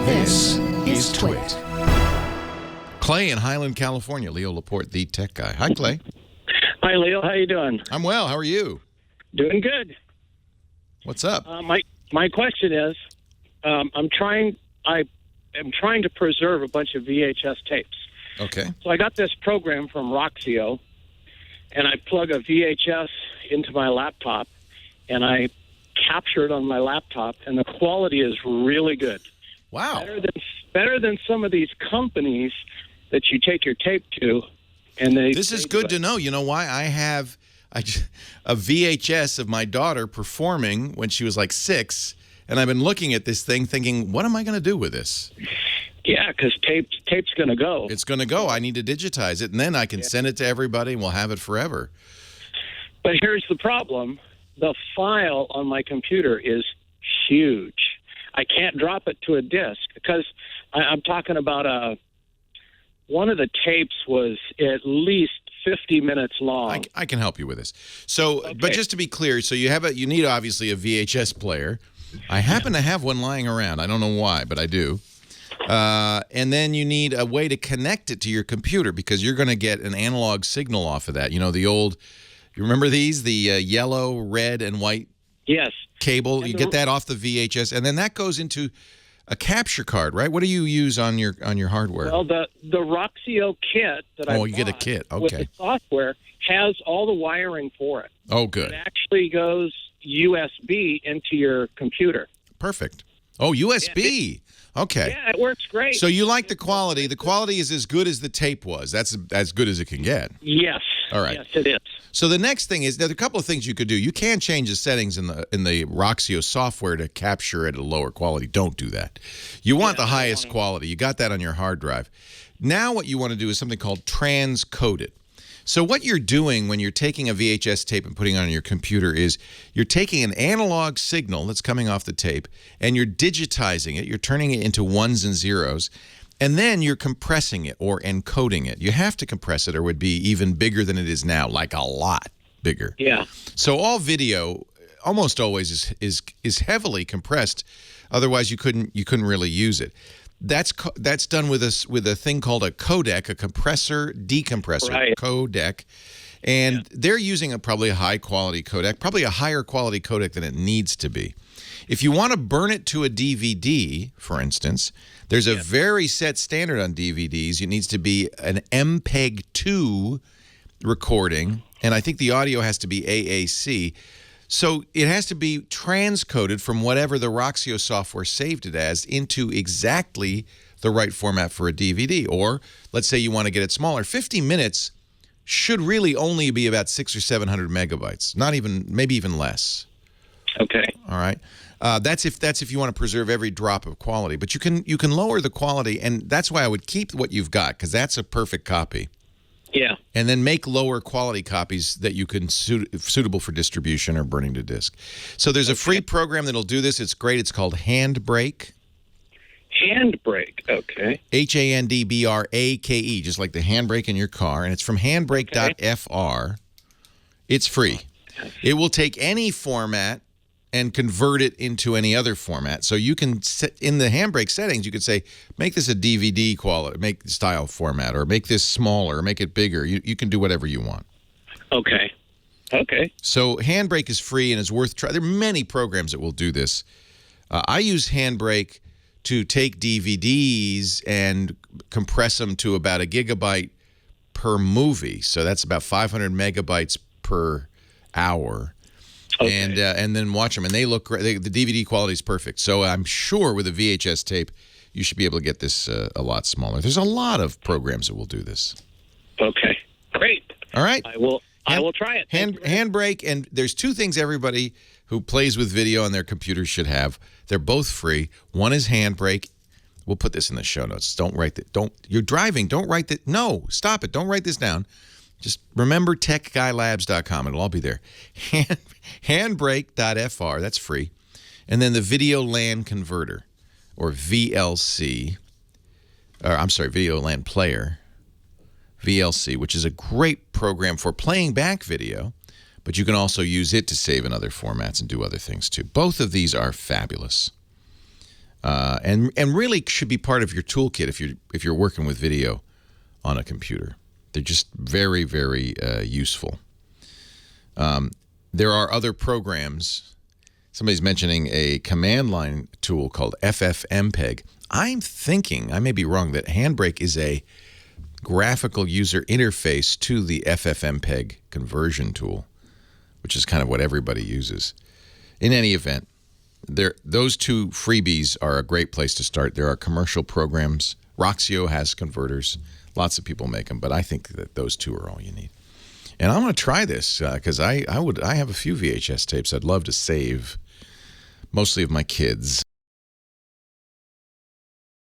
This is TWiT. Clay in Highland, California. Leo Laporte, the tech guy. Hi, Clay. Hi, Leo. How you doing? I'm well. How are you? Doing good. What's up? My question is, I am trying to preserve a bunch of VHS tapes. Okay. So I got this program from Roxio, and I plug a VHS into my laptop, and I capture it on my laptop, and the quality is really good. Wow. Better than some of these companies that you take your tape to, and they. This is good to know. You know why? I have a VHS of my daughter performing when she was like 6, and I've been looking at this thing thinking, what am I going to do with this? Yeah, because tape's going to go. It's going to go. I need to digitize it, and then I can send it to everybody, and we'll have it forever. But here's the problem. The file on my computer is huge. I can't drop it to a disk because I'm talking about one of the tapes was at least 50 minutes long. I can help you with this. So, okay. But just to be clear, so you need obviously a VHS player. I happen to have one lying around. I don't know why, but I do. And then you need a way to connect it to your computer because you're going to get an analog signal off of that. You know, the old, you remember these? The yellow, red, and white cable? And you get that off the VHS, and then that goes into a capture card, right? What do you use on your hardware? Well, the Roxio kit that I bought you get a kit. Okay. with the software has all the wiring for it. Oh, good. It actually goes USB into your computer. Perfect. Oh, USB. Okay. Yeah, it works great. So you like the quality. The quality is as good as the tape was. That's as good as it can get. Yes. All right. Yes, it is. So the next thing is, there's a couple of things you could do. You can change the settings in the Roxio software to capture at a lower quality. Don't do that. You want the highest quality. You got that on your hard drive. Now what you want to do is something called transcode it. So what you're doing when you're taking a VHS tape and putting it on your computer is you're taking an analog signal that's coming off the tape and you're digitizing it. You're turning it into ones and zeros, and then you're compressing it or encoding it. You have to compress it or it would be even bigger than it is now, like a lot bigger. Yeah. So all video almost always is heavily compressed. Otherwise, you couldn't really use it. That's done with a thing called a codec, a compressor decompressor codec, and they're using probably a high quality codec, probably a higher quality codec than it needs to be. If you want to burn it to a DVD, for instance, there's a very set standard on DVDs. It needs to be an MPEG-2 recording, and I think the audio has to be AAC. So it has to be transcoded from whatever the Roxio software saved it as into exactly the right format for a DVD. Or let's say you want to get it smaller. 50 minutes should really only be about 600 or 700 megabytes, not even, maybe even less. Okay. All right. That's if you want to preserve every drop of quality. But you can lower the quality, and that's why I would keep what you've got, because that's a perfect copy. Yeah. And then make lower quality copies that you can suitable for distribution or burning to disk. So there's a free program that'll do this. It's great. It's called Handbrake. Handbrake. Okay. HANDBRAKE, just like the handbrake in your car. And it's from handbrake.fr. It's free. It will take any format and convert it into any other format. So you can set in the Handbrake settings, you could say, make this a DVD quality, make style format, or make this smaller, or make it bigger. You can do whatever you want. Okay. Okay. So Handbrake is free and is worth trying. There are many programs that will do this. I use Handbrake to take DVDs and compress them to about 1 gigabyte per movie. So that's about 500 megabytes per hour. Okay. And then watch them, and they look great. The DVD quality is perfect. So I'm sure with a VHS tape, you should be able to get this a lot smaller. There's a lot of programs that will do this. Okay, great. All right, I will try it. Handbrake, and there's 2 things everybody who plays with video on their computer should have. They're both free. One is Handbrake. We'll put this in the show notes. Don't write that. You're driving. Don't write that. No, stop it. Don't write this down. Just remember techguylabs.com. It'll all be there. Handbrake.fr. That's free. And then the Video LAN Converter, or VLC. Video LAN Player, VLC, which is a great program for playing back video, but you can also use it to save in other formats and do other things too. Both of these are fabulous. and really should be part of your toolkit if you're working with video on a computer. They're just very, very useful. There are other programs. Somebody's mentioning a command line tool called FFmpeg. I'm thinking, I may be wrong, that Handbrake is a graphical user interface to the FFmpeg conversion tool, which is kind of what everybody uses. In any event, those two freebies are a great place to start. There are commercial programs. Roxio has converters. Lots of people make them, but I think that those two are all you need. And I'm going to try this because I have a few VHS tapes I'd love to save, mostly of my kids.